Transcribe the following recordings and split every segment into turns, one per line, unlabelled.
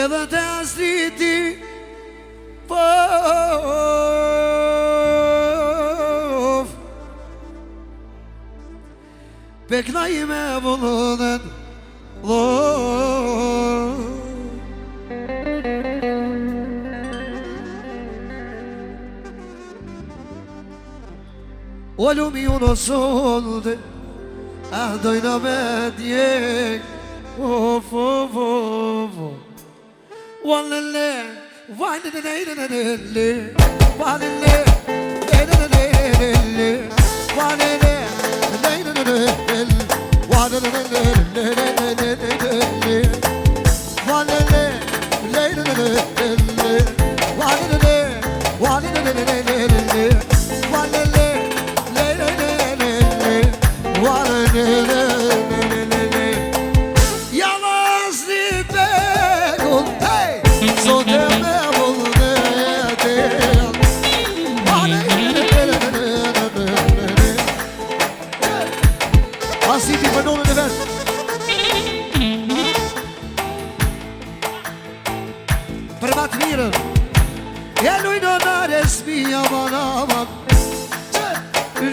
edhe të astriti po pekna i me vullënën o lumi uno solde dojna me djek Walele, walele, walele,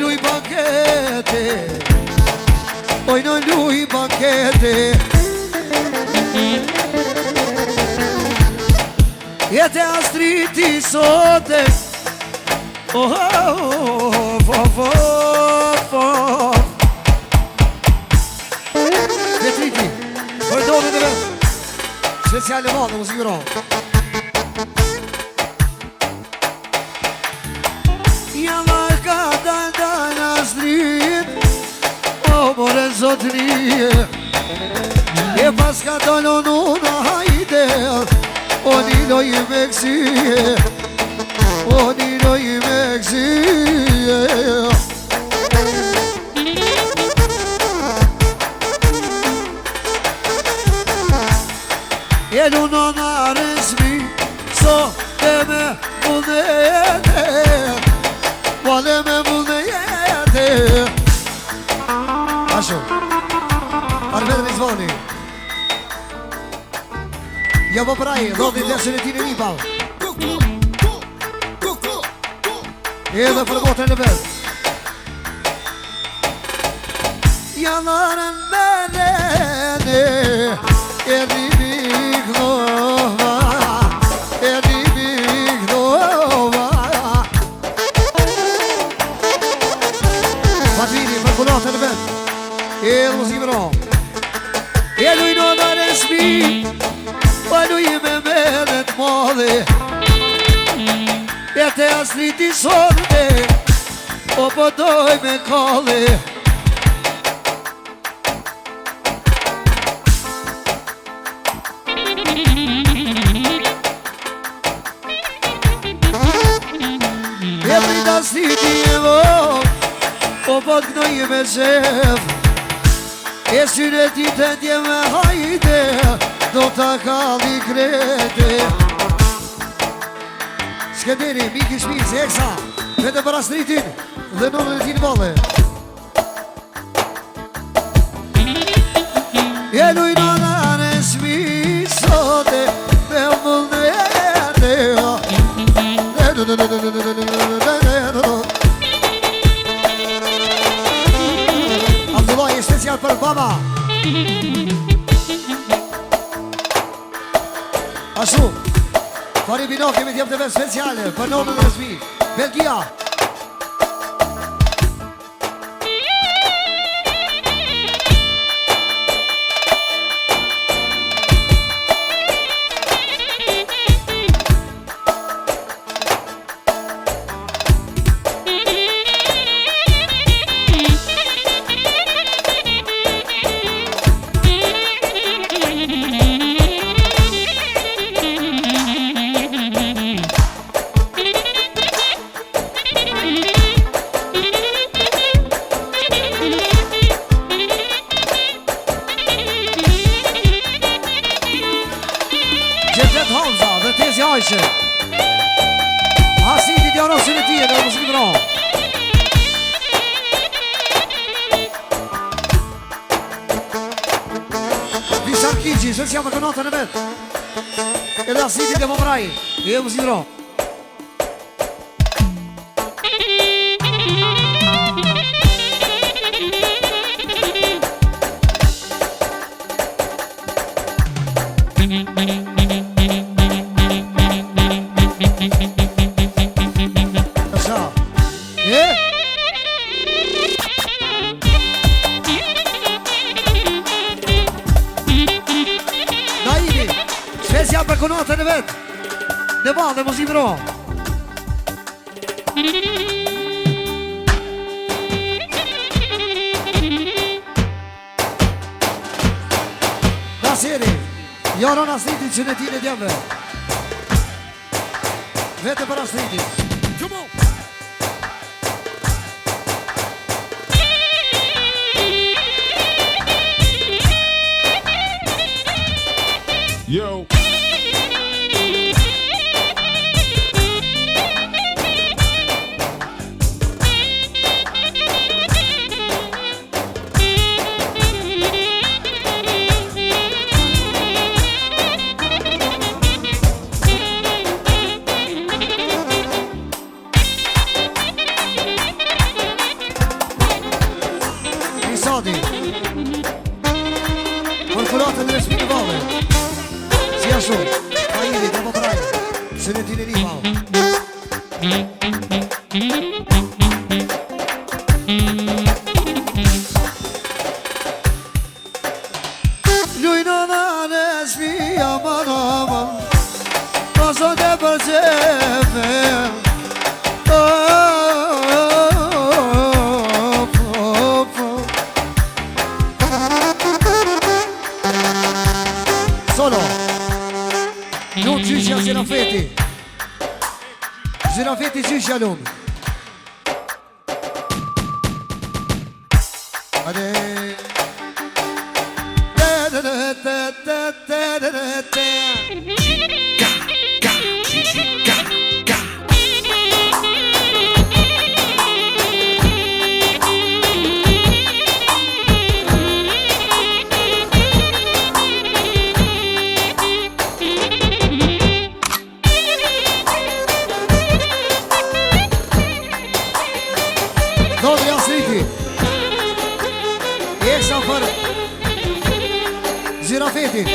lui banchete, poi non lui banchete. E te astriti sote, oh Detriti, perdone deve, speciale modo, lo sicuro. More zotrie e paska dolon una haide onilo i mexie e non aresmi so deme bunete vale me bunete Asho, arvedë në zvoni Ja po praje, dhodin dhe sënetin e ripa Edhe për botën në vend Ja nërën menene E ribik nova Patrini për botën në vend E lo si bro E lui non aresmi Ma lui me menet mode E te astriti sorte O po doj me kole E prita astriti evo O po t'gnoj me shef E synet i të ndje me hajde Do t'a kalli krete Shkenderi, Miki Shmiz, Eksa Vete për astritin Dhe nëmën e t'i vale E luj nëna në shmisote Me mëllnete Abdullah e special për baba Ashtu Fari Bino kemi t'jem të vetë speciale Për nonën e Resmi Belgia Hasidi di Anossi le tire, non si vedrà. Vi Sarchigi, se siamo con nota ne vedo. Edhe asiti dhe pëmraj. E më zidro. Special për konatën e vetë. Dhe ba dhe mos i vro. Nasiri, jaron Astritin që në ti në djemve. Vete për Astritin. Come on!
Yo!
Isadi Korporatën në resmi në vale Si ashtu Pa jiri dhe më prajë Se në tine një valë Lujnë në resmi aman aman Paso të përgjefe Solo Nuk gjyshja Zirafeti Zirafeti gjyshja lun Ade Dodri Astriti Eksa për Zirafeti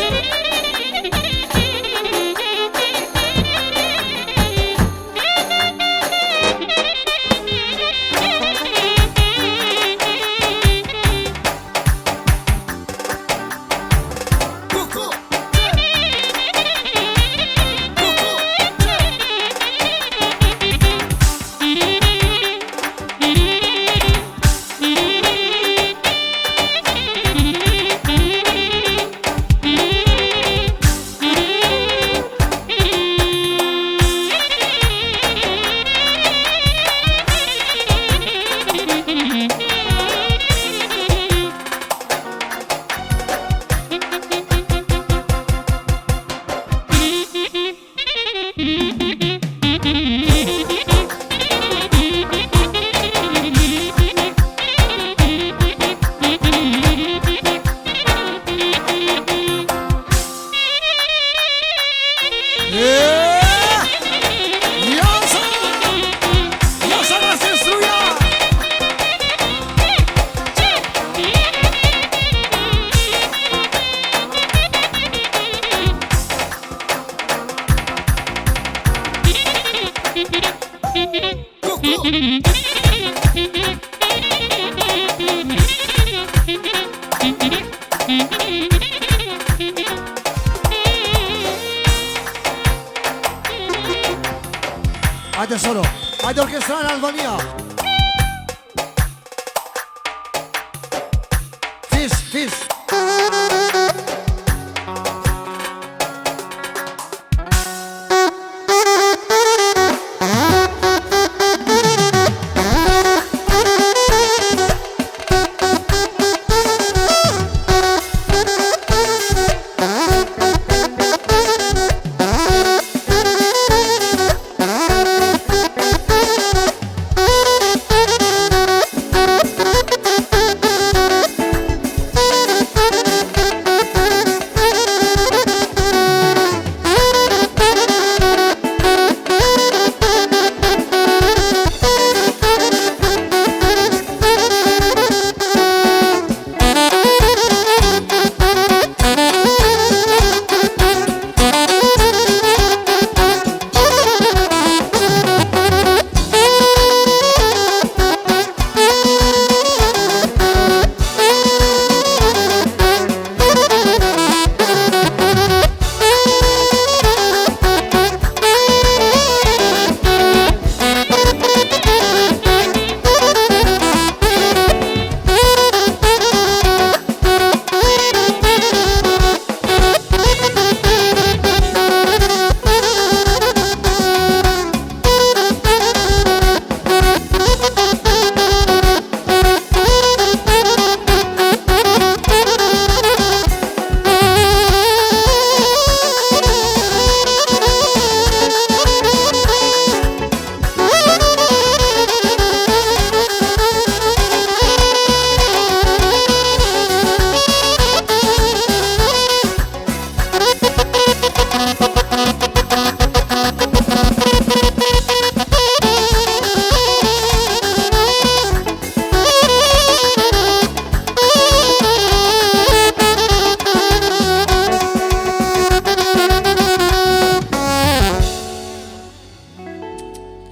Hajde solo, hajde orkestra në Albania Fis, fis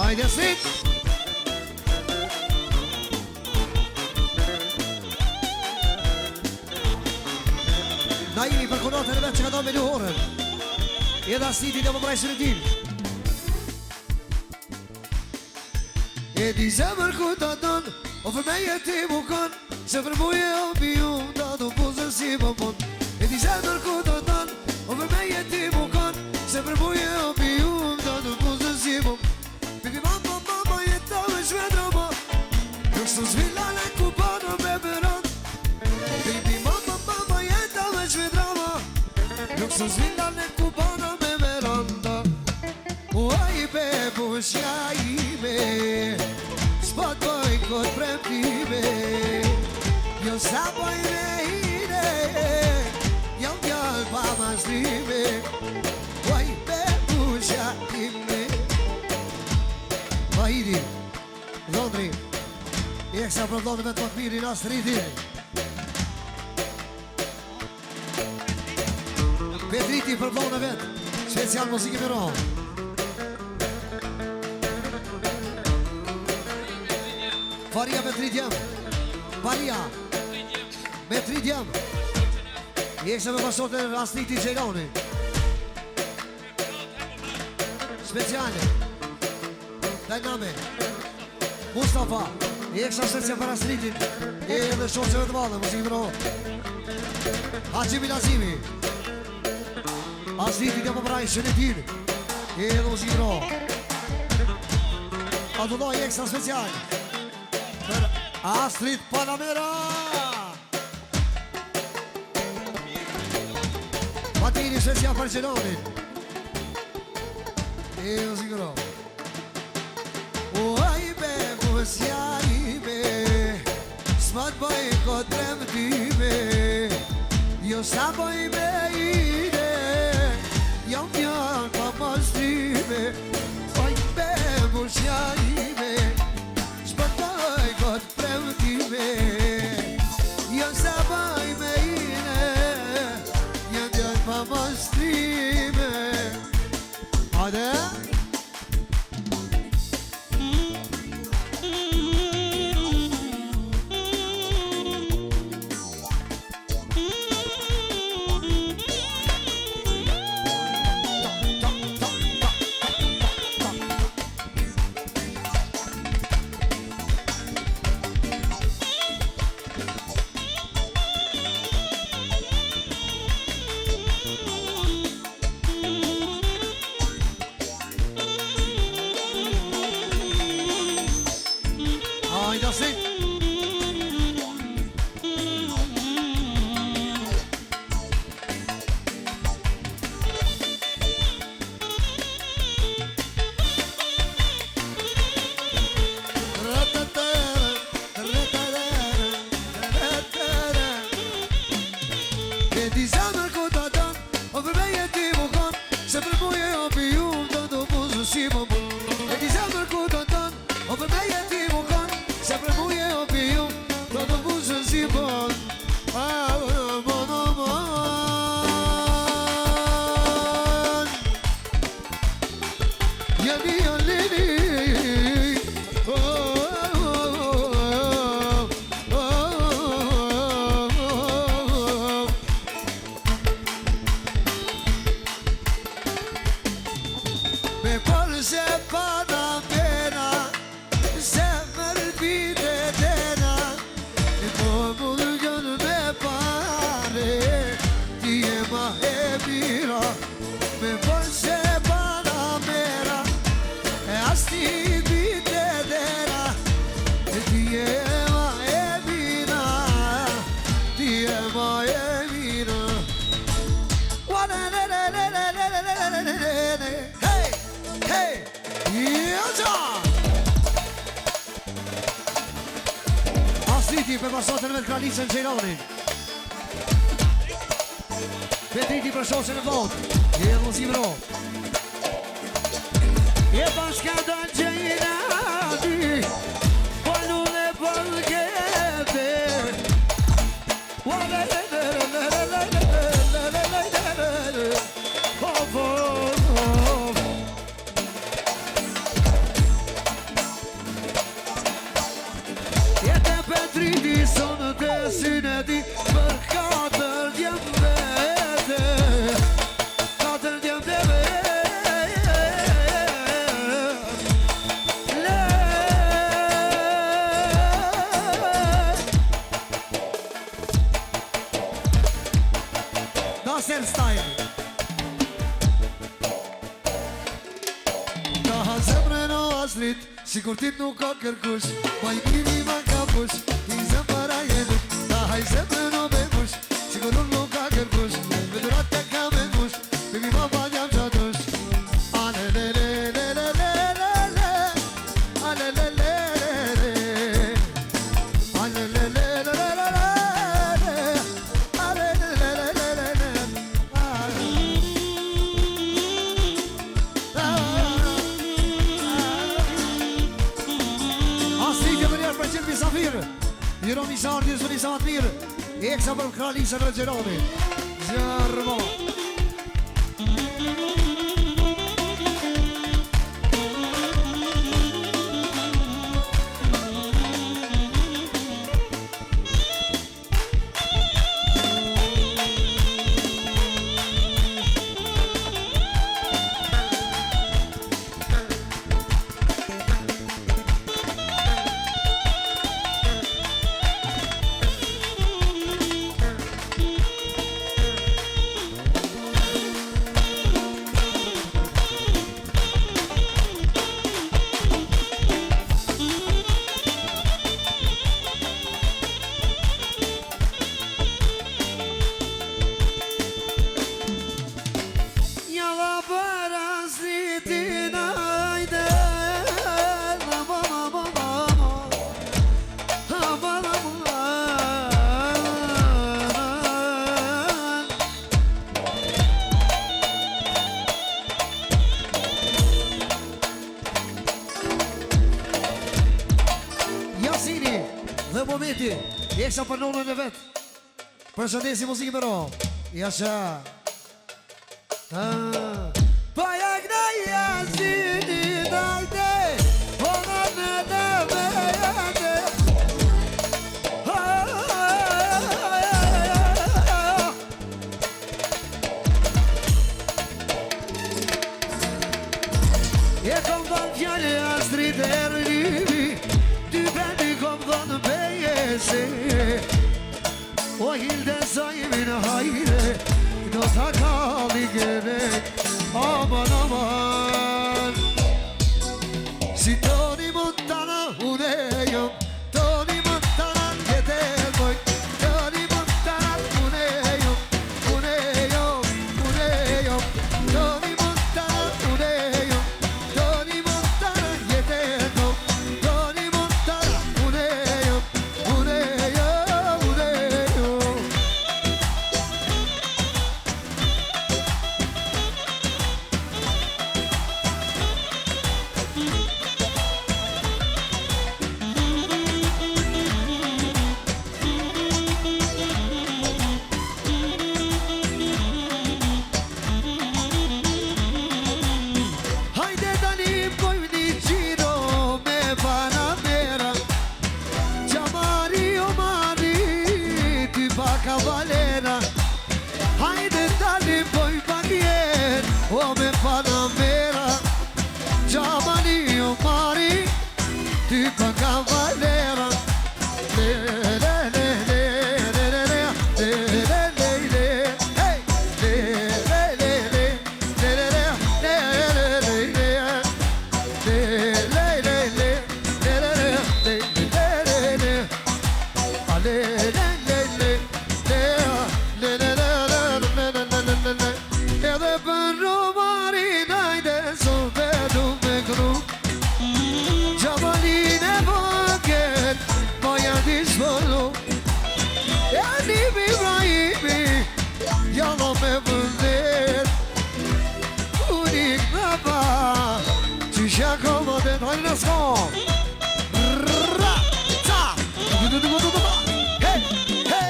Hajde sit! Na jemi për konatën e vetë që ka do me luhorën. Edhe asiti dhe më brajshën e tim. E di zemër ku të dënë, o fërmeje ti mu kanë, se për muje o pijum, da du puzën si më pun. E di zemër ku të dënë, o fërmeje ti mu kanë, se për muje o pijum, da du puzën si më pun. Bibi mama, mama, jeta me shvedroma, nuk së zvillane ku banë me beran. Bibi mama, mama, jeta me shvedroma, nuk së zvillane ku banë me veranda. Uaj bebushja ime, s'pat boj kod premtime, jo sa boj me ine, jam gjall pa mazrime. Uaj bebushja ime. Vahidi, Londri, i eksa për vlonë me të më të mirë i nasë rriti. Petriti për vlonë e vetë, special muzikë me rohë. Faria me 3 djemë, Faria me 3 djemë. I eksa me pasot e Astriti Gjeloni. Speciale Dajname Mustafa I ekstra sërësja për Astritin I edhe shoqeve të madhe Muzikë më rohë Haqimi Lazimi Astritin e më braj Shënetin I edhe muzikë më rohë Adulloj I ekstra special Për Astrit Panamera Matini special për Gjelonin I edhe muzikë më rohë Uaj bebusja ime S'mat boj kod premtime Jo sa boj me ine Jam njën pa mazrime Uaj bebusja ime S'mat boj kod premtime Jo sa boj me ine Jam njën pa mazrime Hajde Si më mund E di zemër ku të tënë O për me jeti më kanë Se për mu je o Petriti për pasotën me të kralicën Gjejronin. Petriti për shoqën e vot. Je muzikë ro. Je bashka da Gjejrani. Po nune përgete. Jete Petriti sonë të syneti për 4 djemë vete. 4 djemë të Nasser style. Ka zemrën o aslit, si kur tit nuk ka kërkush. Ma i kini ma ka push, i zemëra jenut. Ta haj zemrën o bemush, si kur nuk ka kërkush. Me durat të ka me mush, bibi ma pa jam qatush. Alelelelelelele, alelelelelele, alelelelelelele. Jero Misar, një zëni sa matë mirë. Eksa për kralisën e Gjeroni. Gjermo. Dhe momenti, eksa për nonën e vetë. Përshëndesi muzikë më ro. Jasha. Pa jak në jasini dajte, po në në vejate. E kom dhënë fjallë astrit e rrivi, ty bendi kom dhënë bejese. O hilde sajmin hajde, do t'a kalli gerek, aman aman. Si Toni Montana une jom, Toni Montana jete moj. Toni Montana une jom, une jom, une jom. Toni Montana une jom, Toni Montana jete moj. Toni Montana une jom, une jom, une jom. Hajde tani pojmë një gjiro me Panamera. Gjamari o mari, ty pa kavalera. Hajde tani pojmë bagjer o me Panamera. Gjamari o mari, ty pa kavalera. Le le le le le le le le le le le. Hey! Le le le le le le le le le le. Edhe për romarin ajde sote du me kru. Gjabalin e vaket, po ja di shpo Rani në s'kom Ra, ta Hey, hey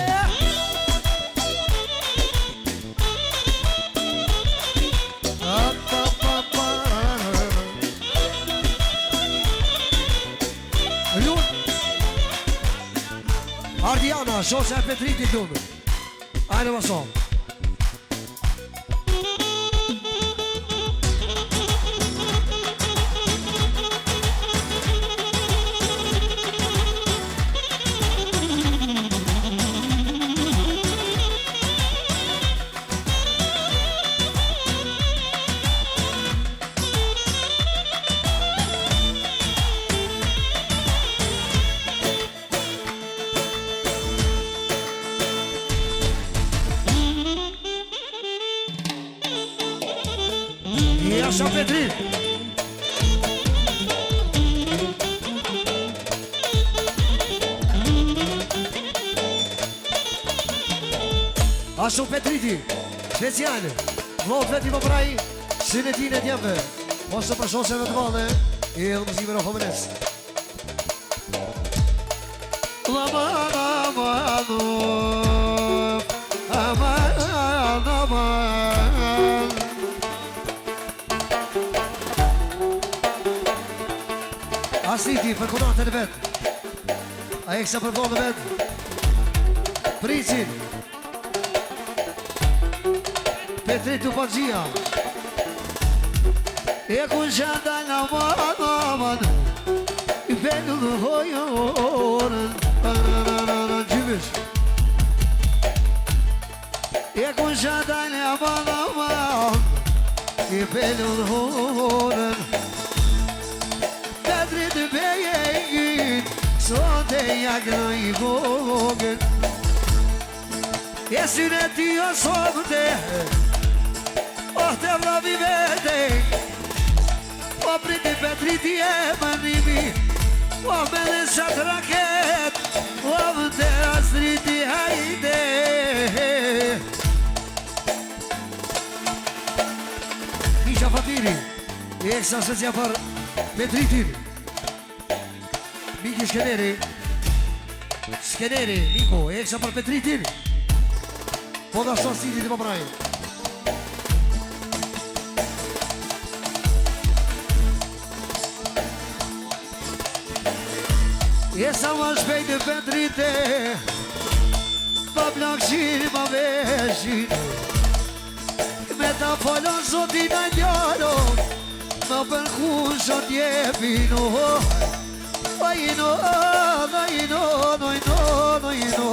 Ardiana, shosha e Petritit lunë Ajnë më sonë Jasha Petrit Ashtu Petriti Speciale Vlot veti më praj Sinetin e djemve Ose për shoseve të vale E edhe mëzime në homenes Aman, aman, aman, aman Asiti për konatën e vetë A eksa për vonë e vetë Pricin Petrit të përgjia E ku shanda në aman I pendu dhe hojën Gjymish E ku shanda në aman I pendu dhe hojën Petrit të bejegin Sot e jakë në i vogën E syne ti o sobëte O të vlavi vete O priti Petriti e mënimi O me dhe shatë raket O më të astriti hajde Misha Fatiri E eksa sësja për Petritin Miki Shkeneri Shkeneri, Miko, e eksa për Petritin Po da shto Siti të më prajnë E sa më shpejt e Petrite Pa plakëshin, pa veshin Me ta folon zotin a njalo Më përkushon jepino Ojno, ojno, ojno, ojno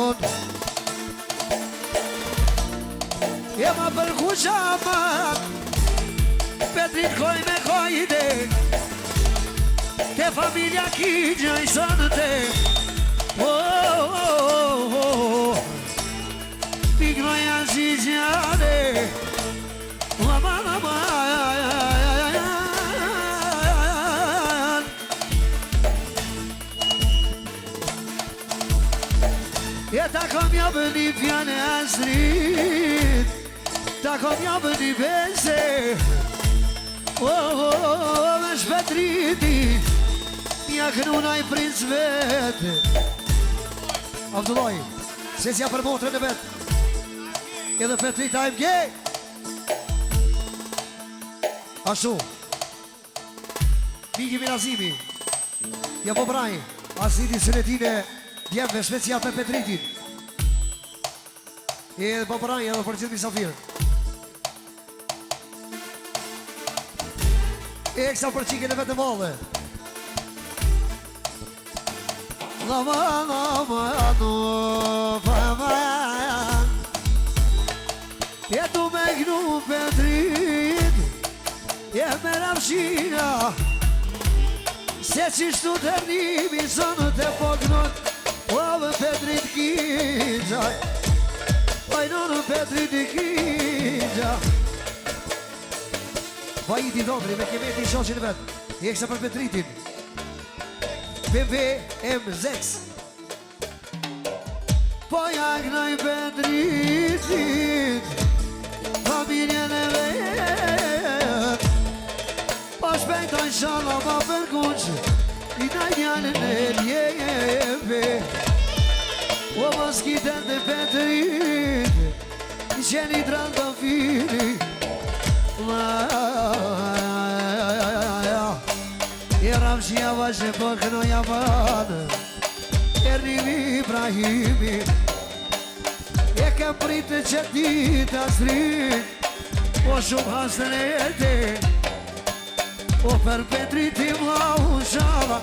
E më përkushamat Petrit koj me kojde Te familja ki gjëjsën te Piknoja si gjade Aman, aman E ta kom jabë një pjane asrit Ta kom jabë një bese Me shpetriti Mja kënuna i princ vetë Abdullaj Se s'ja për motrën e vetë Edhe Petrit AMG Ashtu Miki Mirazimi Ja po braj Asiti Sënetine Djemve special për Petritin E edhe po braj edhe për gjithë misafirë E eksa për qikën e vetë vallë Aman, aman, aman E tu me gnu Petrit E me rafshina Se qishtu të rnimi Sënë të pognot O me Petrit kizha Ojno në Petrit kizha Vajiti Dondri me kemeti i shoqin vetë I eksa për Petritin BMW M6 Po jak në i Petritin Familjen e vetë Po shpejta inshallah ma përkuq I dajnjallën e ljeve O moskitën dhe petrit I qeni dranta fili E ramshia vazhe për kënoja madë E rrimi Ibrahimi E kem pritë që ditë asrit O shumë hasën e jete O për Petri ti vla u shava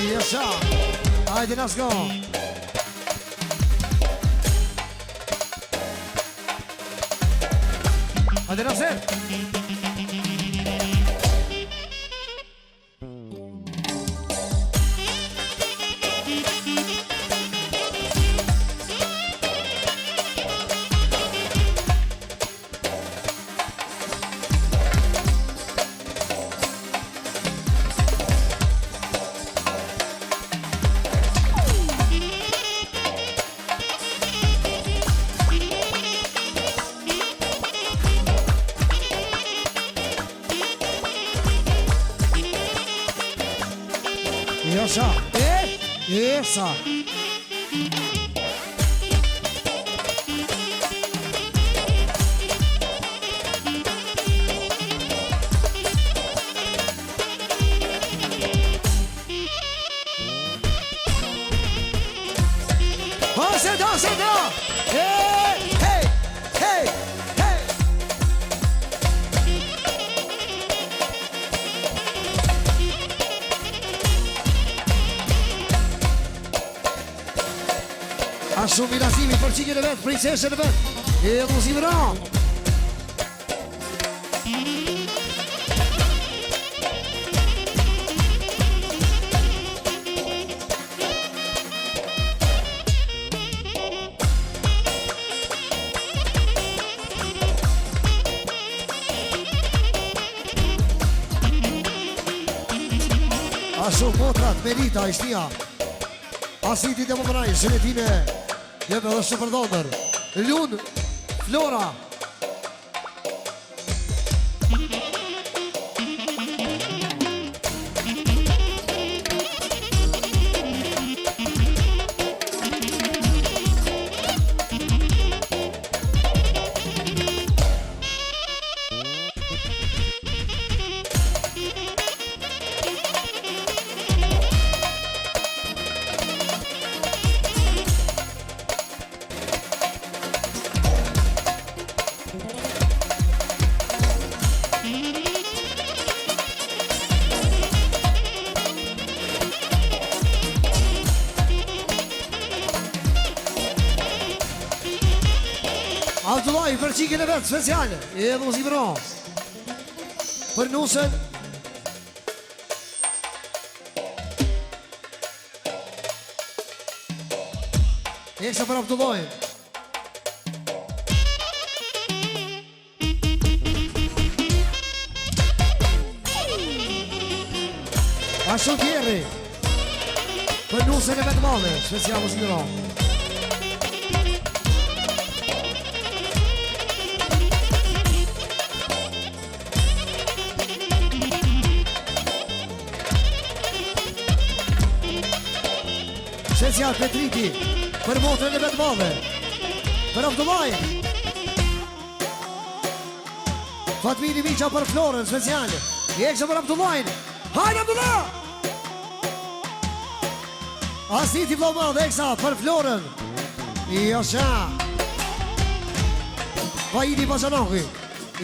Yesha, hajde let's go Hajde let's go Yesha, esa Sit down! Hey, hey, hey, hey! Assumi Rasimi për qikjën e vetë, prinsesën e vetë E muzim ram Ashtu potrat, Merita, Ishtia Asiti dhe më mëraj, Shenetine Jebe dhe shë përdonër Lun, Flora Abdullaj, për qikën e vetë, speciale E dhe mos i mëro Për nusën Eksa për Abdullaj Ashtu tjerri Për nusën e vetë madhe Speciale mos i mëro Special Petriti Për motrën e vetë madhe Për Abdullaj Fatmini Miqa për Florën Special Eksa për Abdullaj Hajnë Abdullaj Asiti vlo madhe Eksa për Florën Josha Vajidi Pasanohi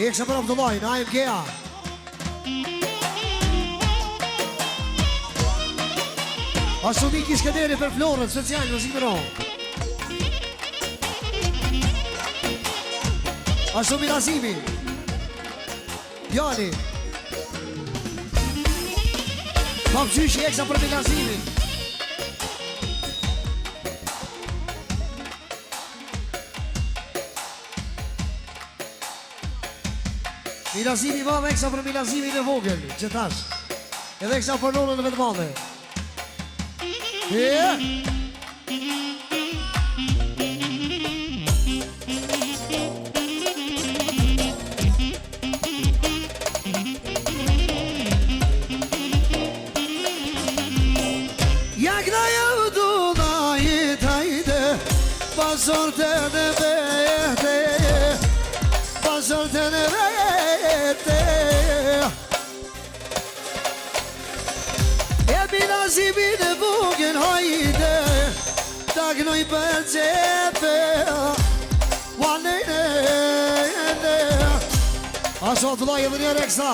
Eksa për Abdullaj Në AMG-a Ashtu Miki Shkederi për Florën, special, në zimëro Ashtu Mirazimi Jani Papqyshi Eksa për Mirazimi Milazimi madhe eksa për milazimin e vogël, që tash. Edhe eksa për nonën e vetë madhe. Jak na javdu da jetajde, bazorte ne vete, bazorte ne vete. E milazimin e vogël hajde, tagnoj për gjepe, walene. Ashtu të lajë dhe njërë eksa,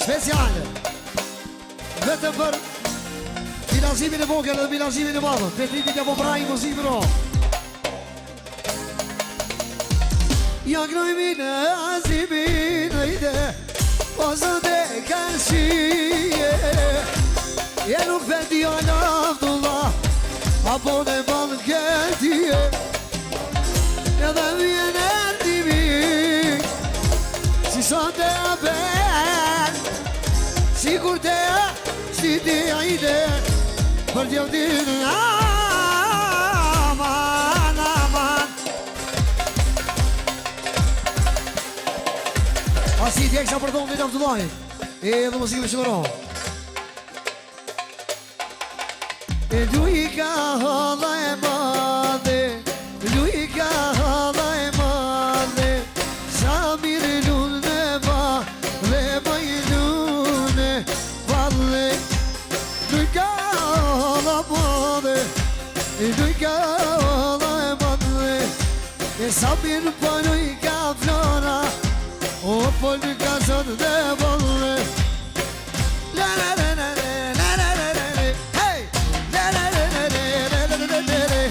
speciale, vetëm për milazimin e vogël dhe milazimin e madhë. Petritit e po praj muzikë ro. Jak noj milazimin e ide, o zënde kanë shije, e nuk vendi o lafdullah, apo në balë këtije, edhe vjen erdimi, si sot e aben, si kur te si ti ajde, për djevdin aman, aman. Asi ti eksa për tonë një të Abdullahit, e edhe muzikë me shëmëro. E lujka hala e madhe, lujka hala e madhe, sa mirë lune ba, le baj lune, valle. Lujka hala madhe, lujka hala e madhe, e sa mirë pa lujka flora, o po lujka zonë dhe valle. La la la la la la la la la, hey! La la la la la la la la la la,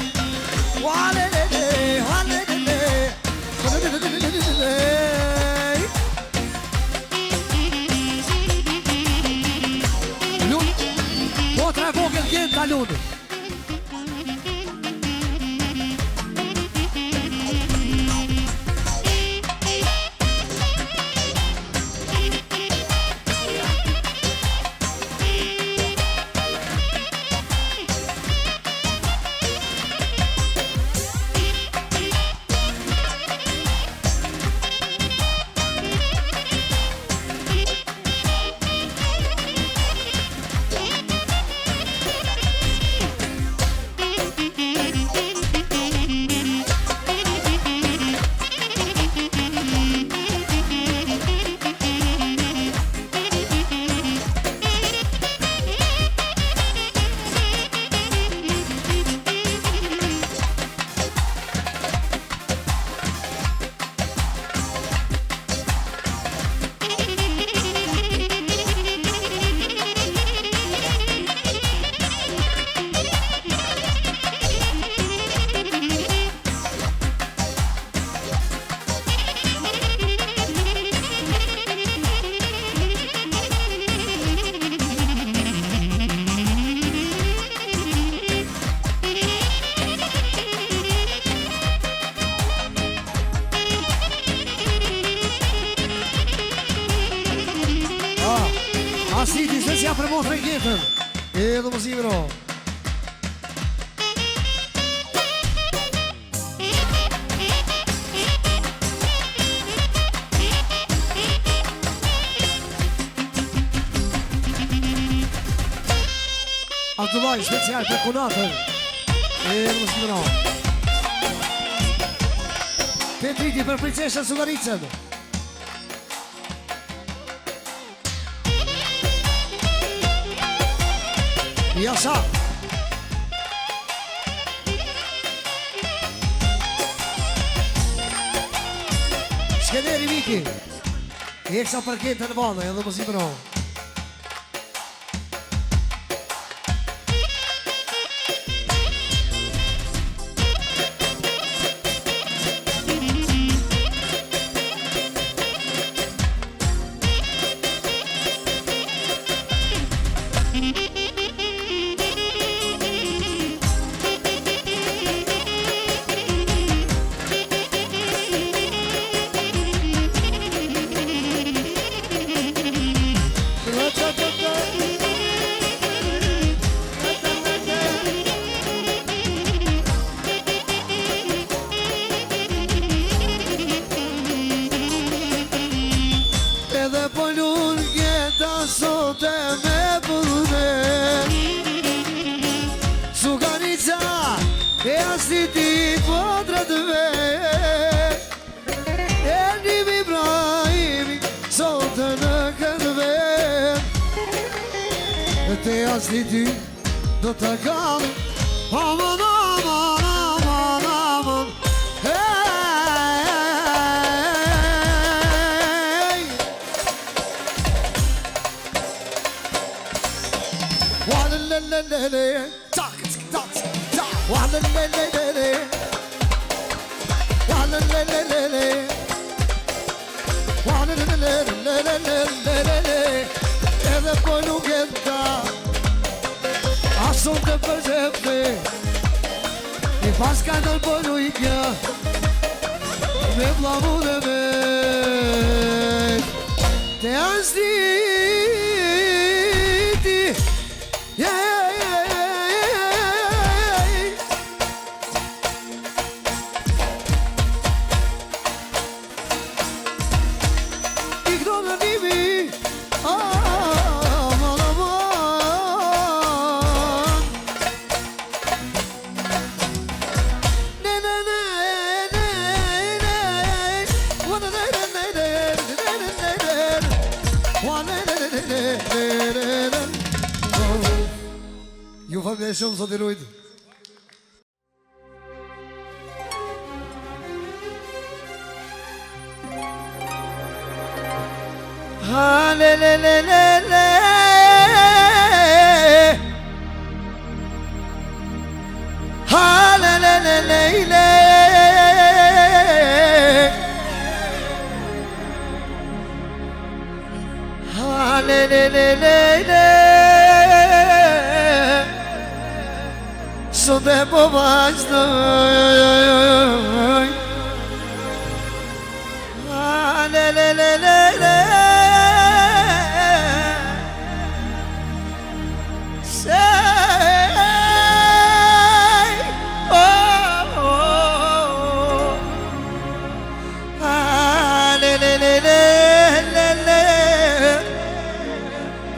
wale le le, wale le le, wale le le le le. Lund, potra e vogël gjen ta lund. Asi ti se si apre motrë e gjetën, e dhe muzikë ro. Abdullaj, special për kunatën, e dhe muzikë ro. Petriti për princeshën Sugaricën. Jasha. Shkeneri Miki, eksa për ketën e banë, edhe muzikë ro. E asë ti potra të vet E njimi Ibrahimi Sotë në këtë vet Te asë ti do të kam Aman, aman, aman, aman Hey Wa-la-la-la-la-la Wa-la-la-la-la-la Wa-la-la-la-la-la Wa-la-la-la-la-la Edhe po nuk e ta Asun të përgjepte I pas ka në përru i kja Me vlamu dhe me Te ansiti I këto në nimi Ju familje shumë sot I rujtë Ha-le-le-le-le-le Ha-le-le-le-le-le Ha-le-le-le-le-le Sot e po vazhdoj Ha-le-le-le-le-le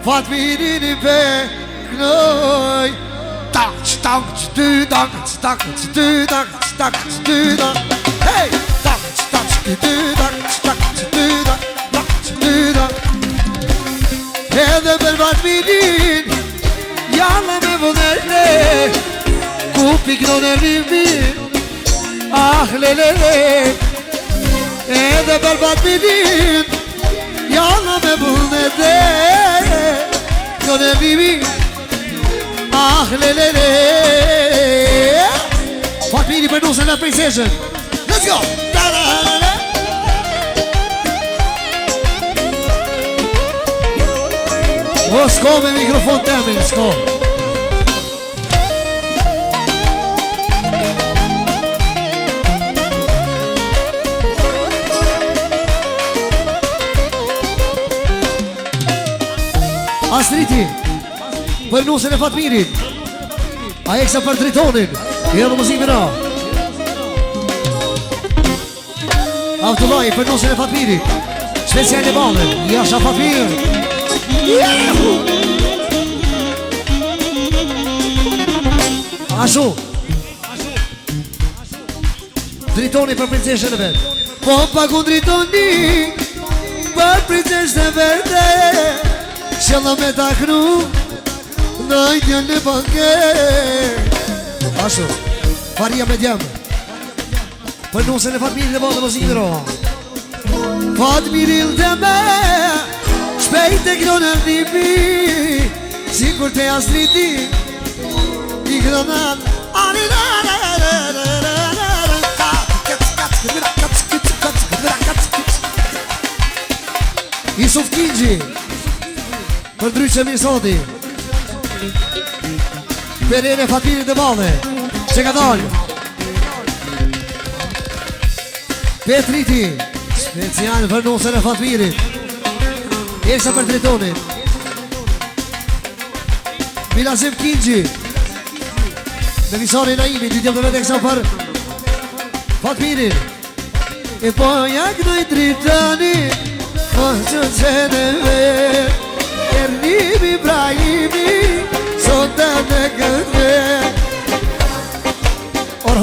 Fatmirin I beknoj Tak, tak, dy, tak, tak, dy, tak, tak, dy, tak Hey! Tak, tak, dy, tak, tak, dy, tak, tak, dy, tak Edhe për Fatmirin Jalla me vëdhele Ku pikno në rimin Ah, le, le, le Edhe për Fatmirin Jalla me vëdhele Në bibi Ah, le, le, le Fatmiri për nusën e princeshën Let's go O, s'ko me mikrofon temin, s'ko Astriti Për nusën e Fatmirit A eksa për Tritonin I edhe muzikë mëra Avdullaj për nusën e Fatmirit Special e balën Jasha Fatmir Ashu Tritoni për princeshën e vetë Po paku Tritoni Për princeshën e vetë Qëllë me taknu Në idjën në banke Ashtu Faria me djemë Për nusën e Fatmirin dhe bëllë muzikë ro Fatmirin dhe me Shpejt e këto në nipi Sikur të Astriti I këto në Isuf Kinji Për dryqë e Mirsoti Për e Fatmirin dhe balë Që ka dalë Petriti Special për nusën e Fatmirit Eksa për Tritonin Milazim Kinji Me visari Naimi Dy tjemë të vetë eksa për Fatmirin E po jak nëj Tritoni Po që qene vetë Ernimi Ibrahimi Sot të në këtë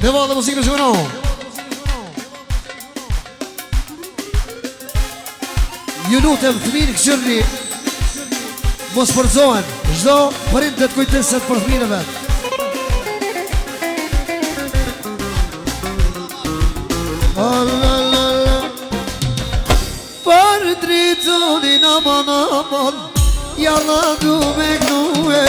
Dhe vallë muzikën e shkonon. Ju lutem fëmijë këshirni. Mos përzohen. Çdo prind të kujdeset për fëmijën e vet. Për dritonin aman aman Jalla du me gnue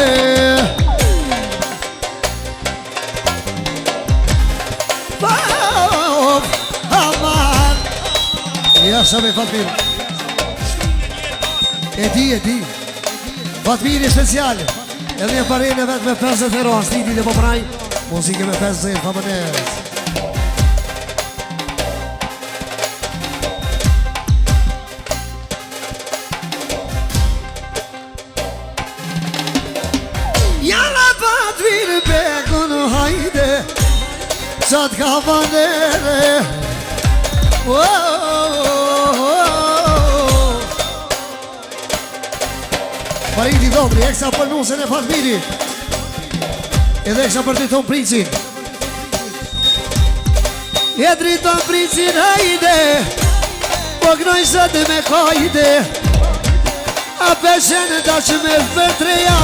Aman Ja shame Fatmir E di Fatmir e special Edhe një parin e vet me 50 euro Astiti dhe po praj Muzike me 50 famënes Qatë ka bandere Pariti dobri, eksa për nusën e Fatmiri Edhe eksa për driton princin E driton princin hajde Po gnoj sëtë me kajde A peshen dash me vërtreja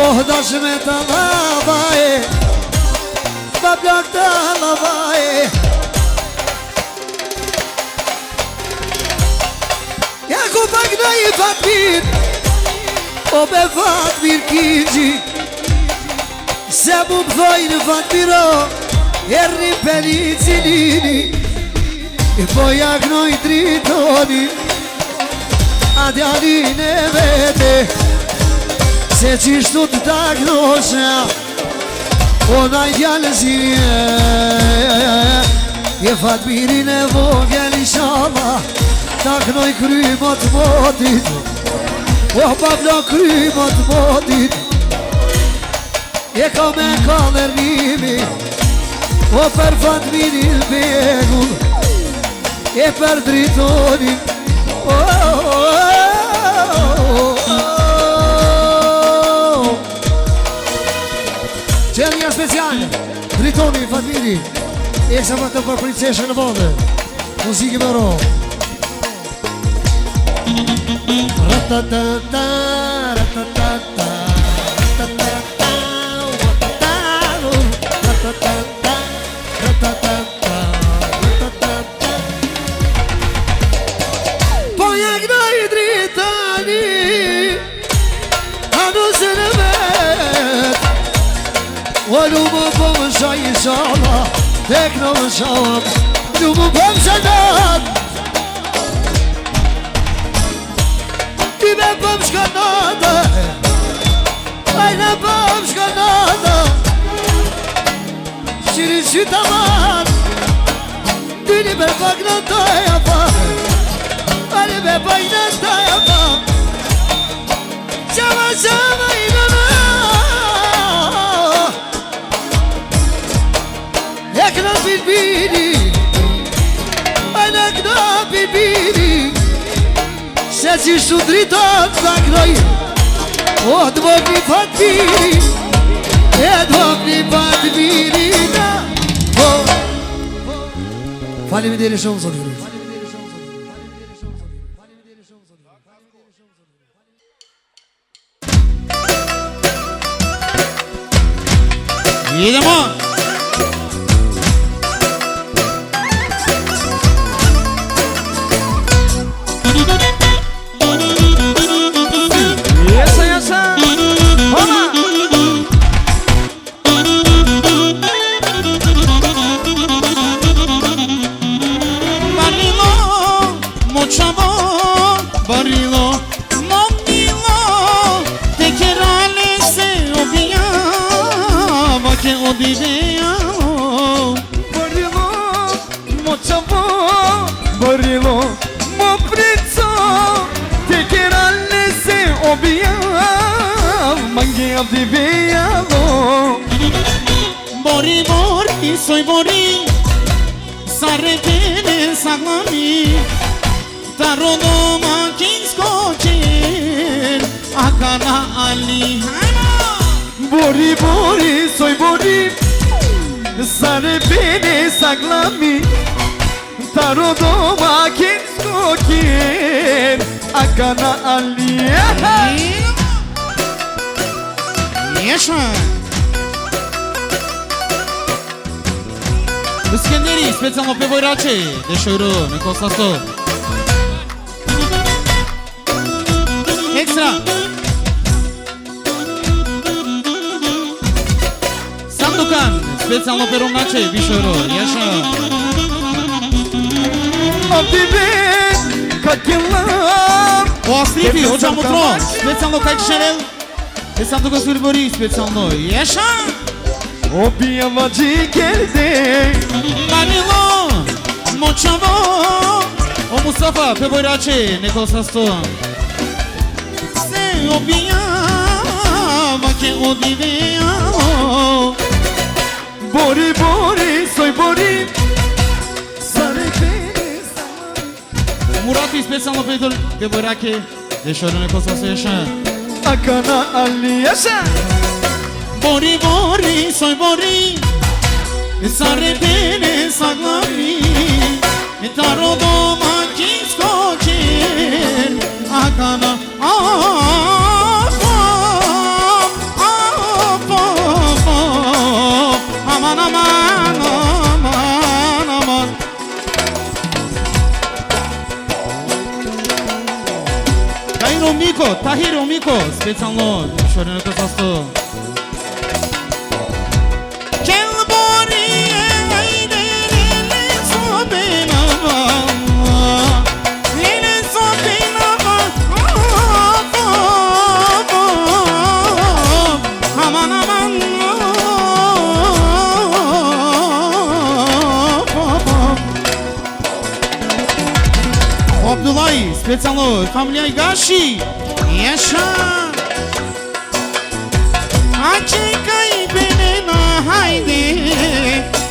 Oh dash me të lavaje Pa blok të lavaje Ja ku pak në i Fatmir O be Fatmir kinji Se mu m'thojnë Fatmiro Erni penicilini I po ja gnoj dritoni A djalin e vete Se qishtu të dagnosha O naj djallë zinje Je Fatmirin e vogel i shala Ta knoj krymot motit O pablo krymot motit E ka me kalërnimi O për Fatmirin begull E për dritonin Qëllja special Dritoni, Fatmiri Eksa më të për princeshën në vode Muzikë më ro Ratatata Ratatata Ratatata Ratatata Ratatata Ratatata Po jak në i dritani Anu se në vet O lumë po më shaj i shala Tek në më shalam Lumë po më shanat Ti me po më shkanata Ajna po më shkanata Shiri syta man Tyni me pak në taja pa Ani me pak në taja pa Qama qama i në në Ekna birbiri Ajna kna birbiri Se qishtu driton të knoj O të vogni Fatmiri E të vogni Fatmiri Falimideri shumë zonë
Idemo!
Jesha, jesha! Homa!
Barilo, moçavo, barilo, momilo, tekerale se obia, vake odivea.
Barilo, moçavo, barilo, moprico, tekerale se obia, mange abdivealo.
Bori, bori, soi bori, sarepene saglami, tarodo makinsko chen, akana ali.
Bori, bori, soi bori, sare bene saglami, tarodo makinsko chen, akana ali.
Yaşa. Iskenderi, specijalno pevojrače, dešojru, neko sasto. Ekstra. Sandukan, specijalno perumnače, višojru, yaşa.
Abdiven, kakilam.
O Astrifi, hocam mutlu, specijalno kajkişenel. E sanduka sürübori, specijalno, yaşa.
Obi amacı geldi.
Manilo, moçavo. O Mustafa, pevojrače, neko sasto. Se obija, vake odivea.
Bori, bori, soy bori, sare bene saglami,
Murati, specijalno pevojrake, dešojru, neko sasto, yaşa.
akana ali yaşa.
Bori, bori, soi bori, sare bene saglami, tarodo makinsko chen, akana aman aman aman aman. Tahiro Miko, specijalno, dešojru, neko sasto. Abdullah, specijalno, familija Gaši, yaşa. Açıkay beni na haydi,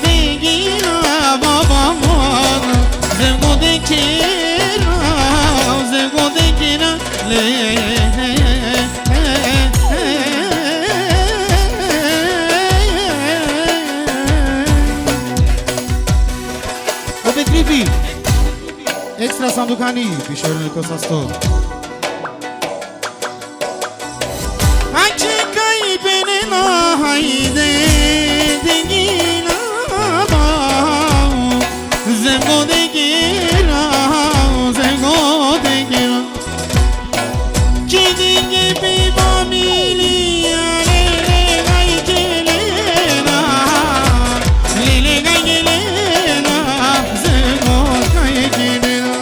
degina babamon, zego dekina, le. O Petrifi, ekstra sandukani, višojru, neko sasto. Açıkay beni na haydi, degina babam, zego dekina. Kedi gibi familia, lele gay gelena, lele gay gelena, zego gay gelena.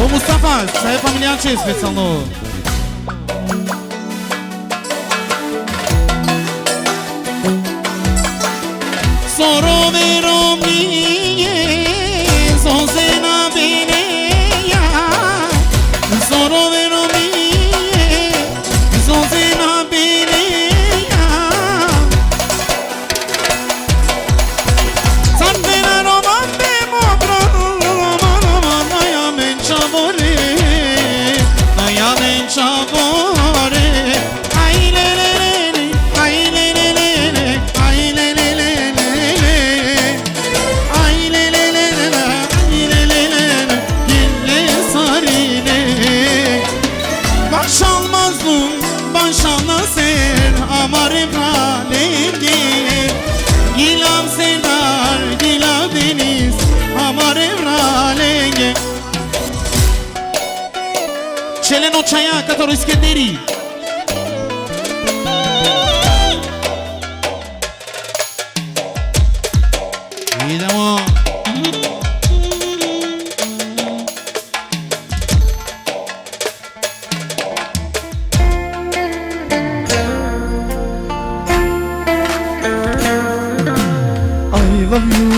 O Mustafa, saya familiarče specijalno. Soro vero mije, son sena beneya. Soro vero mije, son sena beneya. San bena roman de mobro, roman ya men chavore, ya men chavore. Ay le le le, ay le le le, ay le le le le. çaja Katar İskenderi. İdemo.
I love you,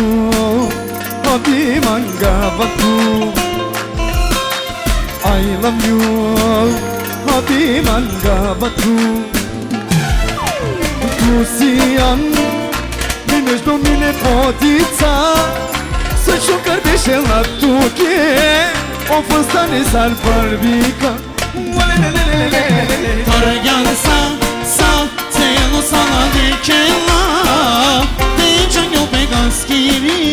Habimanga Batu. I love you, Habimanga Batu. Tusian, binești domnule potița, să șucă de șela tuche, o fost anisar barbica.
Targansa, sa, telo sana dikela. Dejanyo pegaskiri,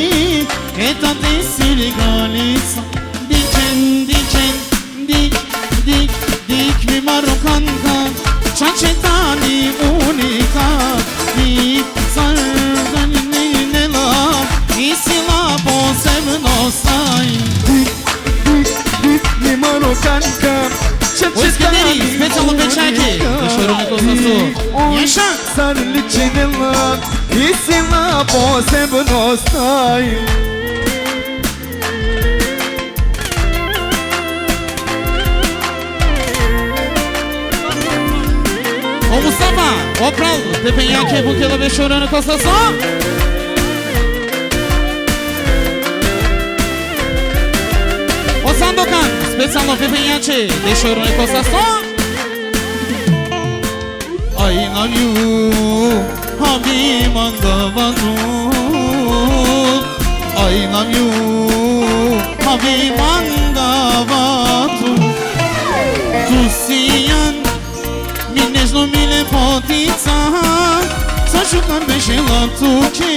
eta desiri galisa. Dik mi marokanka, çaçetani unika. Dik sargani nela, isila posem nostai.
Dik mi marokanka,
İskenderi, Specijalno Pečaki, Šaruni Kozasu. Yaşa!
Sarli činila, isila posebno staj.
O Mustafa, o Pral, Tepenjake, Bukela ve Šaruni Kozasu. O Sandokan, Specijalno Tepenjake, ve Šaruni Kozasu. I love you, Habimanga Batu. I love you, Habimanga Batu. Tusian, minești mile potița, să jucăm pe șela tuche,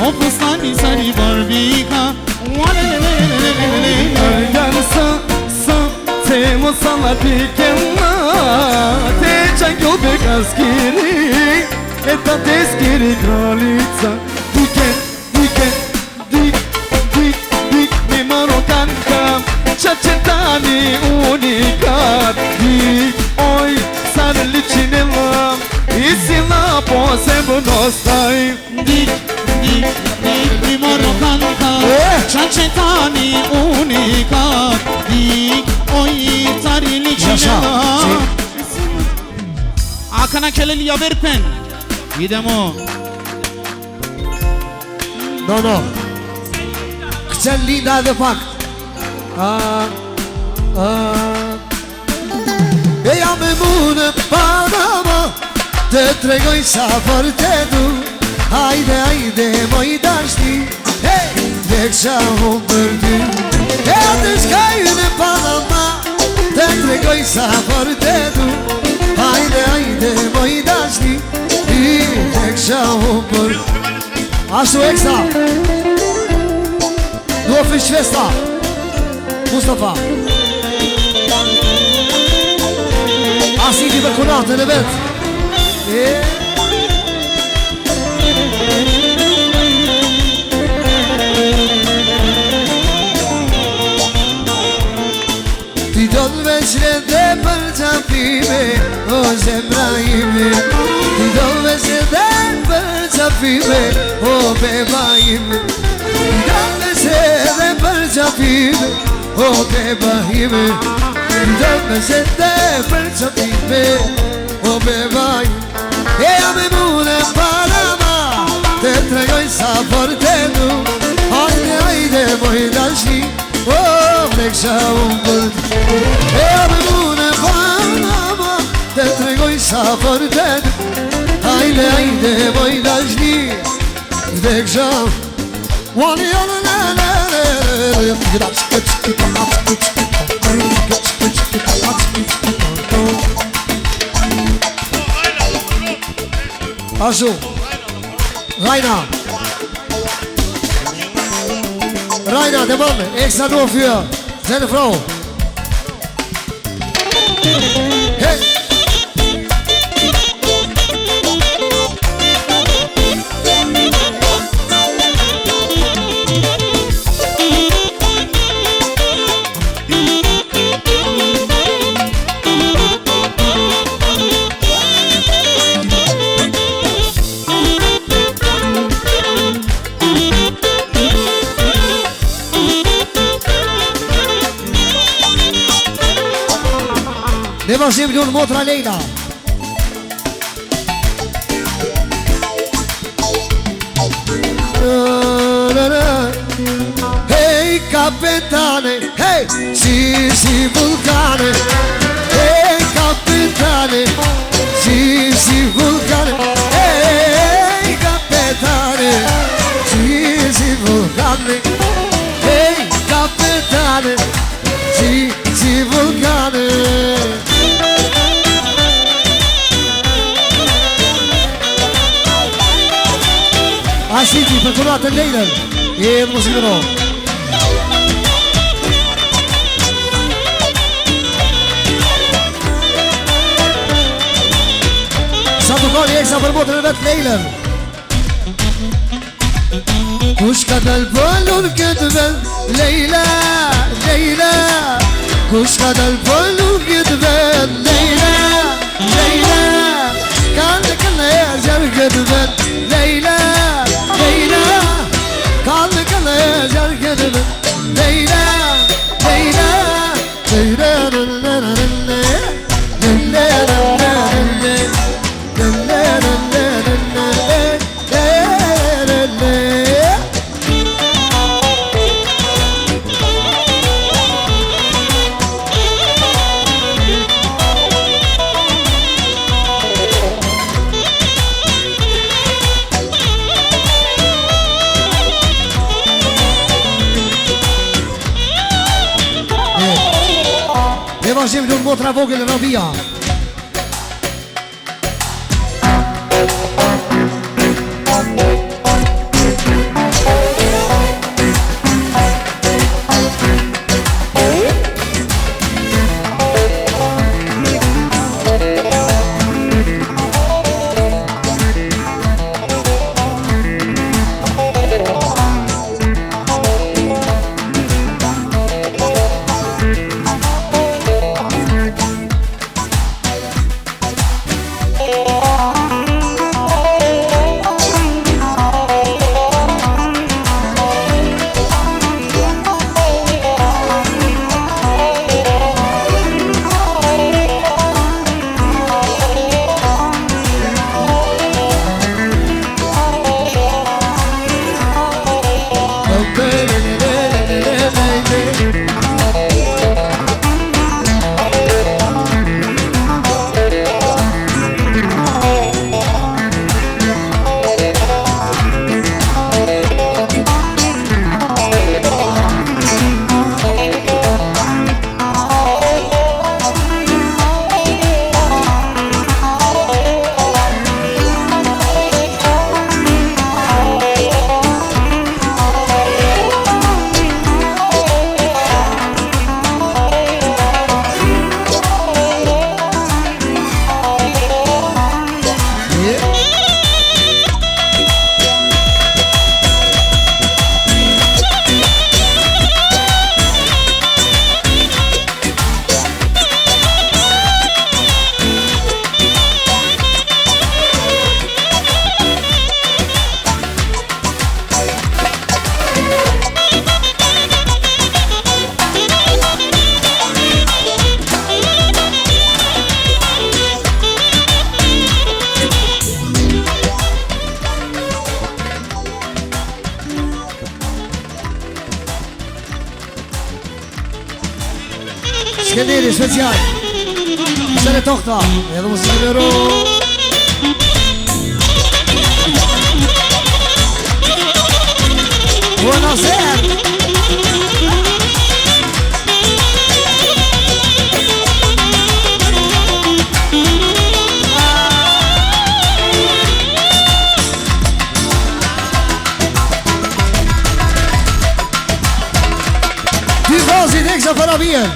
o pustani sari barbica.
Argansa, sa, temo sana pikela, te čanko begaskiri, eta teskiri kralica. Dik, mi marokanka, čačetani unikat. Dik, oj, sarli činila, isila posebno staj.
Dik, mi marokanka, çaçetani unikat. Dik, oj, tarili çinela. Akana keleli yaverpen. Idemo.
No. Këtë linda edhe pak. E jam e mune Panama, të tregoj sa për të du. Hajde, moj dashni, dhe kësha unë për ty. E atë shkaj në Panama, të tregoj sa për të du. Hajde, moj dashni, dhe kësha unë për ty. Ashtu ekstra. Duo fish festa Mustafa Asiti për kunatën e vetë Ti do të veçre dhe për qafime O zemra ime Ti do të veçre dhe për qafime O beba ime Ti do të veçre dhe për qafime O beba ime Ti do të veçre dhe për qafime O beba ime E jam e mune Panama Te tregoj sa për të du Hajde moj dashni O me kësha unë për ty E jam e mune Panama Te tregoj sa për të du Hajde moj dashni Dhe kësha Wani janë Ashtu Rajna, det var extra då för sen ifrån. Hej! vazhdim lunë motra Lejla. Hey kapitane, hey si vulkane. Hey kapitane, si vulkane. Hey kapitane, si vulkane. Hey kapitane, si vulkane. Ashiti për kurat e Lejlën. Edhe musikë në sa të koni eksa për botën e vetë Lejlën. Kush ka dal pëllur këtë vend Lejla, Lejla. Kush ka dal pëllur këtë vend Lejla, Lejla. Kanë e zjarë këtë vend Lejla, Lejla. Kanë e zjarë këtë vend Lejla, Lejla. Ne vazhdim lunë motra vogël Rabia. Skenderi special. Sere tohta. Edhe musikën e ro. Buonasera. Dy vazit eksa para vjen.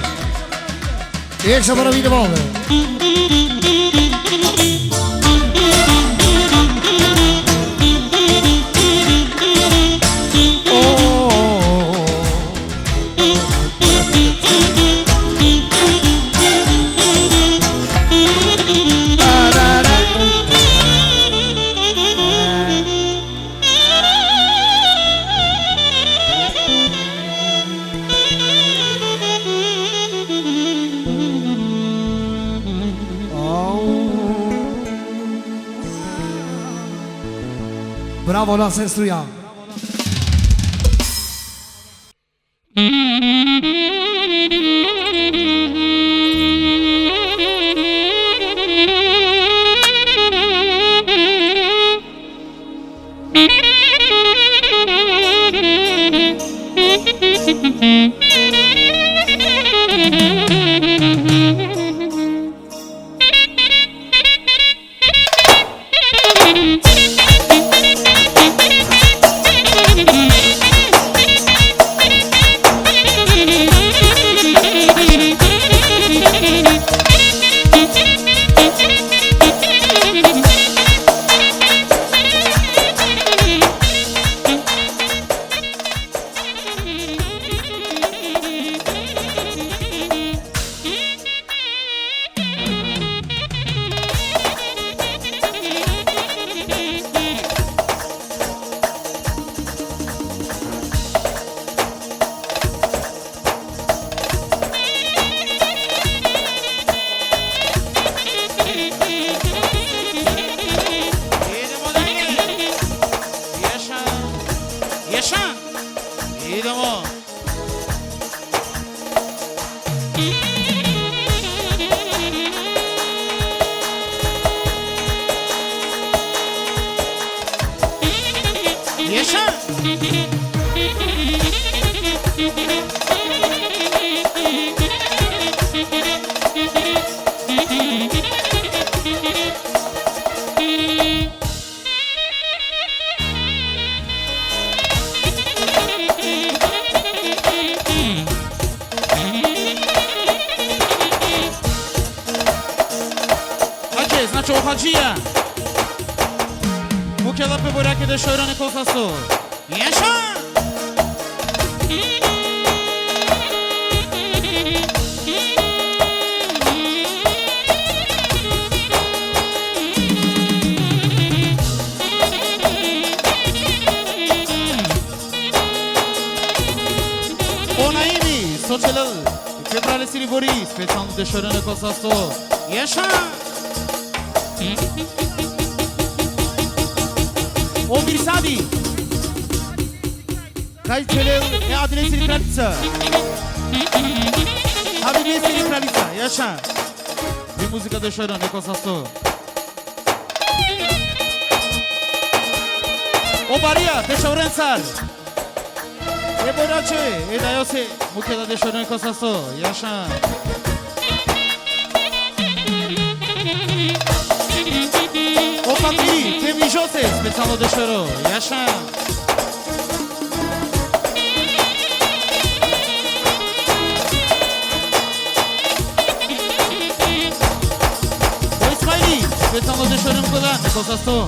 Eksa para vjen e madhe. Bravo la sestruja.
O Maria, deixa o Rensar. E Borace, e da Iose, Muchela deixa o Rencosasso. Yaşa. O Patri, Temi Jose, specialo deixa o. Yaşa. O İsmaili, specialo deixa o Rencosasso.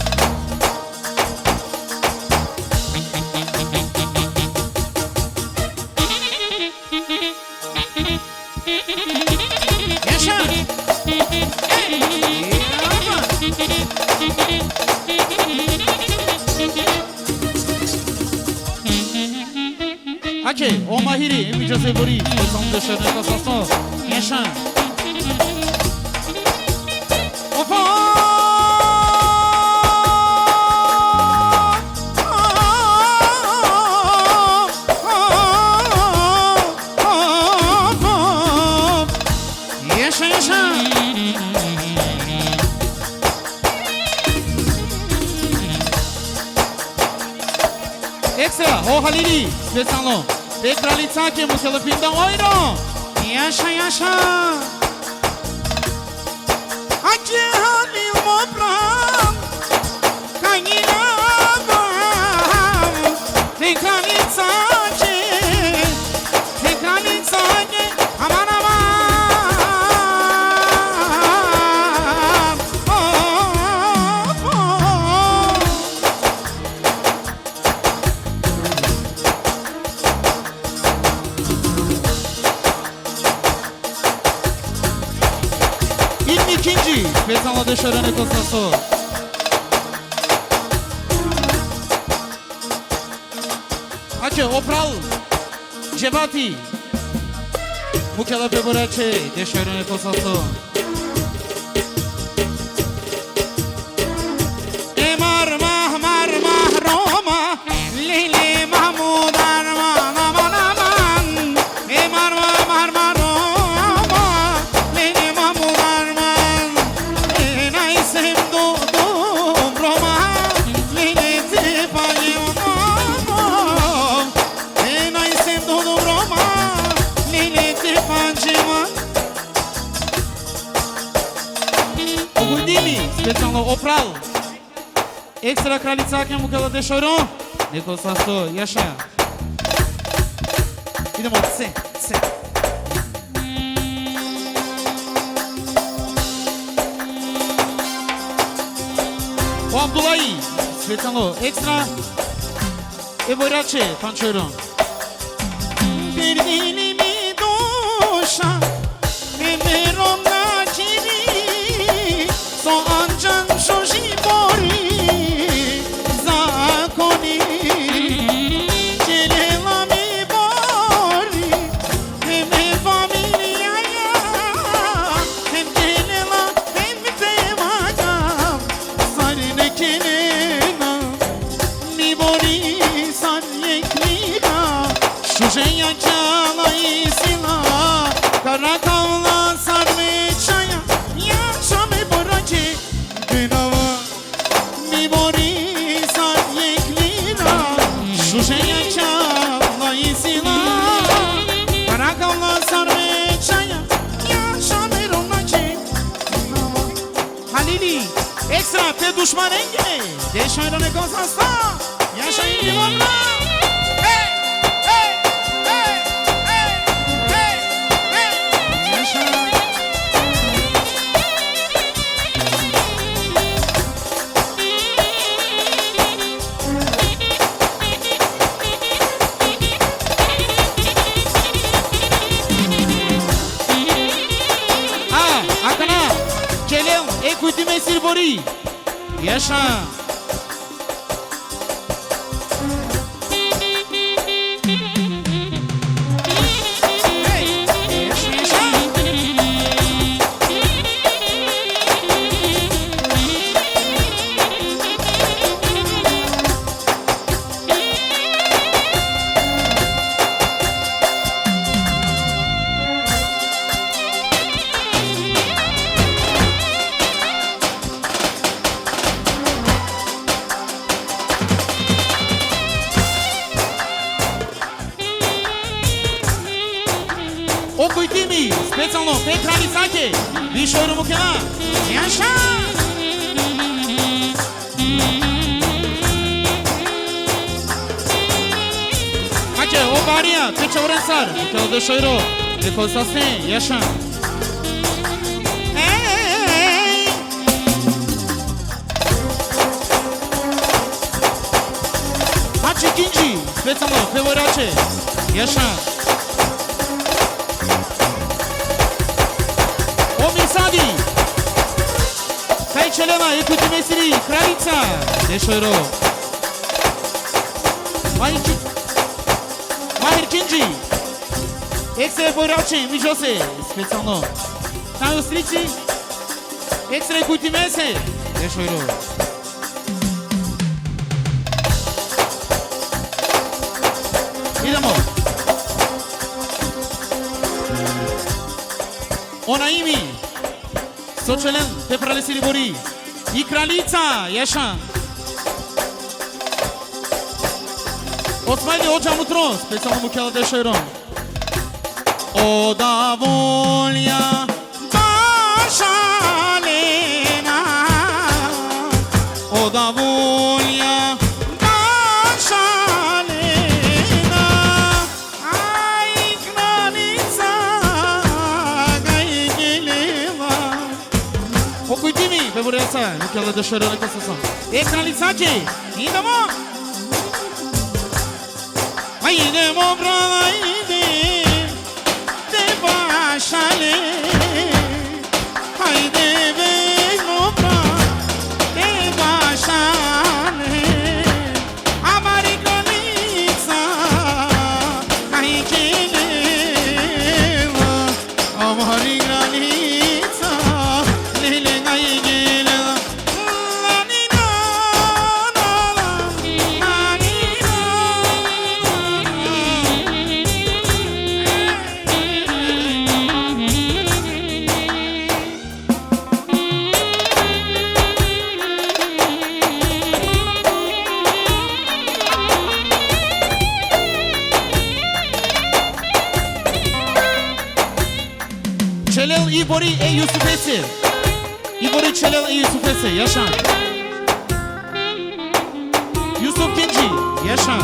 Ake, o Mahiri, Emi Jose Bori, Special deixa o Rencosasso. Yaşa. Ekstra, o Halili, specijalno. Te kraljica mu se lepim da ojno. Yaşa, yaşa. Ake Halil mopram. Kanina bam. Te kraljica te kraljica aman aman. İkinci, Specijalno deixa o Rencosasso. Ake, Opral, Cevati. Muchela pe Borace, deixa o Rencosasso. Mar, ro. Specijalno Opral. Ekstra kraljica ke mu kada dešojro. Neko sasto, jaša. Idemo, se. O Abdullahi. Specijalno ekstra. Evo Rače, pančojro. Bir dilimi duşa Beberom na kiri So ancan shoshi mori Zakoni Celela mi bori Hem familia ya Hem celela hem temacam Sarine kelela Mi bori san yeklina Şuşeya çalayı sila Karakavla sarme çaya Yaşame boraki Günava Mi bori san yeklina Şuşeya çalayı sila Karakavla sarme çaya Yaşame boraki Günava Halili Ekstra te dușman enge Deșoară negozasta Yaşayın divamla Ecuitime Silvori Yaşa Okujtimi, specijalno Petra Lisake, Višoru Mukela, Jaša! Hace, Ovaria, Pecha Oransar, Mukela de Šojro, Neko Sasne, Jaša! Hace ikinci, specijalno Fevorace, Jaša! Sadi Kaj Čeleva, Ecuitime Siri, Kraljica Dešojro Mahir Kinji Ekstra Bojrače, Mijose Specijalno Tajo Strici Ekstra Ecuitime se Dešojro Idemo Onaimi Sočelen, Peprale Silibori I Kraljica, Jaša Osmajli Ođa Mutro, specijalno Mukela Dešojro Oda volja Baša Lena Oda volja Baša Lena Aj Kraljica Gaj Geleva Okujtimi, Fevoreața, Mukela Dešojro, Neko Sasam Kraljicache, idemo Idemo brava, de bașale Haide veno brava, de bașale Amari Kraljica, hai Geleva Amari Kraljica, lele hai Geleva Celel Ibori e Yusuf Esir I Livori qëllë i Jusuf Ese, jashan Jusuf Kinci, jashan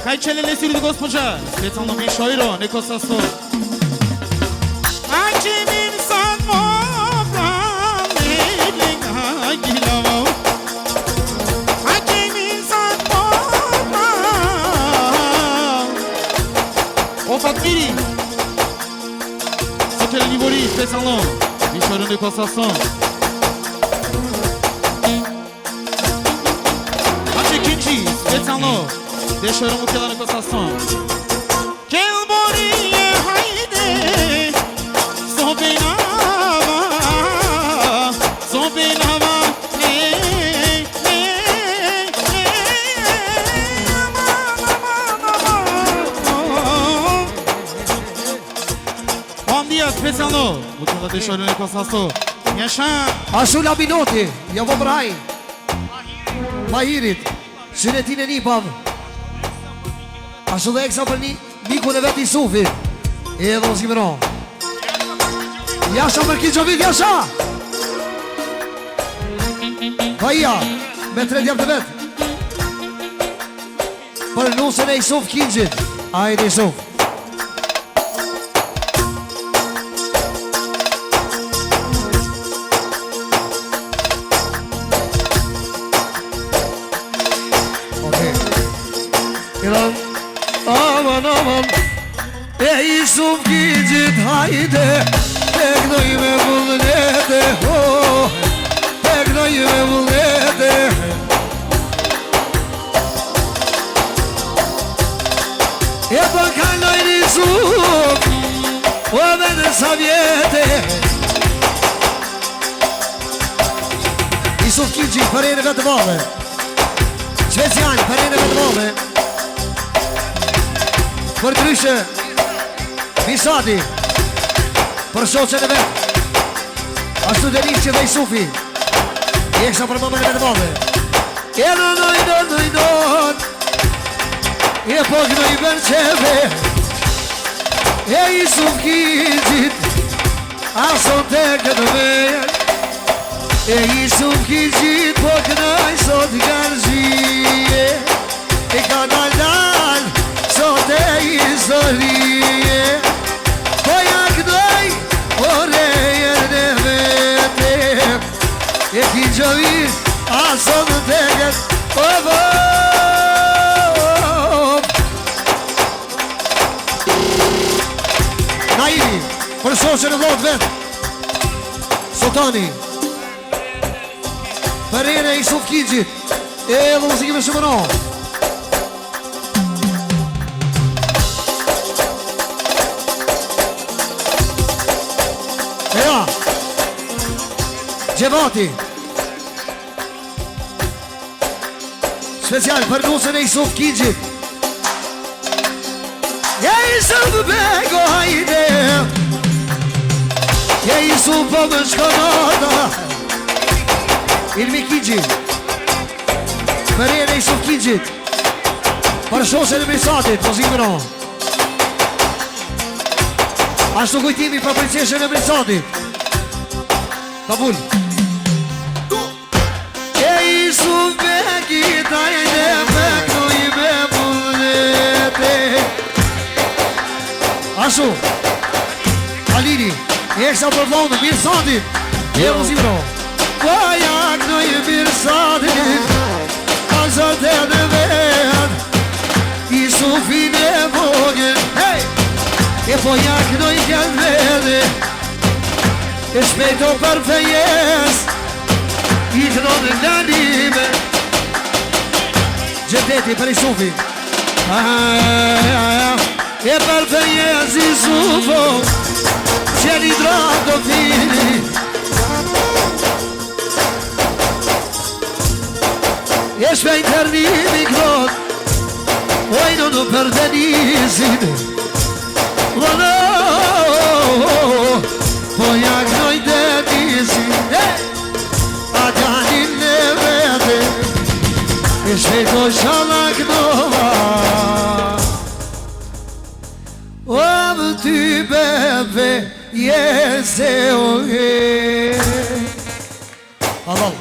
Kaj qelele sirit gospođa, specijalno Mišojro, neko sa sto. Ači min sad mobra, medlinga gilavo. Ači min sad mobra. O Fatmiri. Sotele Livori, specijalno Mišojro, neko sa sto. Ači Kinci, specijalno Deixaram aquela negociação. Quem moria, haide, só bem nava, Bom dia, especial no. O que ela deixou na negociação? Minha chã.
Ashtu la minuti, ja po braj Mahirit, synetin e Nipav. Ashtu dhe eksa për një miku në vetë i Sufit. E edhe ozim ro Jasha për Kiqovit, Jasha Vaja me 3 djemë të vetë për nusën e Isuf Kinqit. Ajde Isuf. Aman E Isuf Kinqit hajde Tek doj me vullnete Tek doj me vullnete E për kaloj Isuf O dhe në sa vjete Isuf Kinqit për e në vetë vale Special për e në vetë vale Për kryshe Misati Për shoqen e vetë Ashtu dhe një që dhe Isufi I eksha për mëmën e vetë madhe E në E po kënoj bërqeve E Isuf Kinqit Ason të këtë me E Isuf Kinqit Po kënoj sot garëzije E ka dal Sot e historie Po ja këdoj Orejer në vete E Kinqovit Ason të këtë Naimi Për shoqën e vlot vet Sotani Për ere Isuf Kinqit E dhe muzikime shumëron Gjevati Special për nusën e Isuf Kinqit Ja Isuf bego hajde Ja Isuf po më shkonota Ilmi Kinqit Për e në Isuf Kinqit Për shoqen e Mirsatit Po zimëro Ashtu kujtimi për princeshën e Mirsatit Kabul Isuf bekit ajde Beknoj me vullnete Ashtu Alini Eksa për vlonë Mirsatit E muzimro Vaja knoj Mirsatit Azot e në ved Isufin e vogën E po jak knoj këtë vede E shpejto për fejes I të nënë në nime Gjendeti për Isufi E për jezi zufo Qeni drago fini E shpejt tërnimi krot Ojno në për denizin Vëno Po jaknoj denizin A gjanin në vete E shpejto shalak nova O më ty bebe Jese o he Allah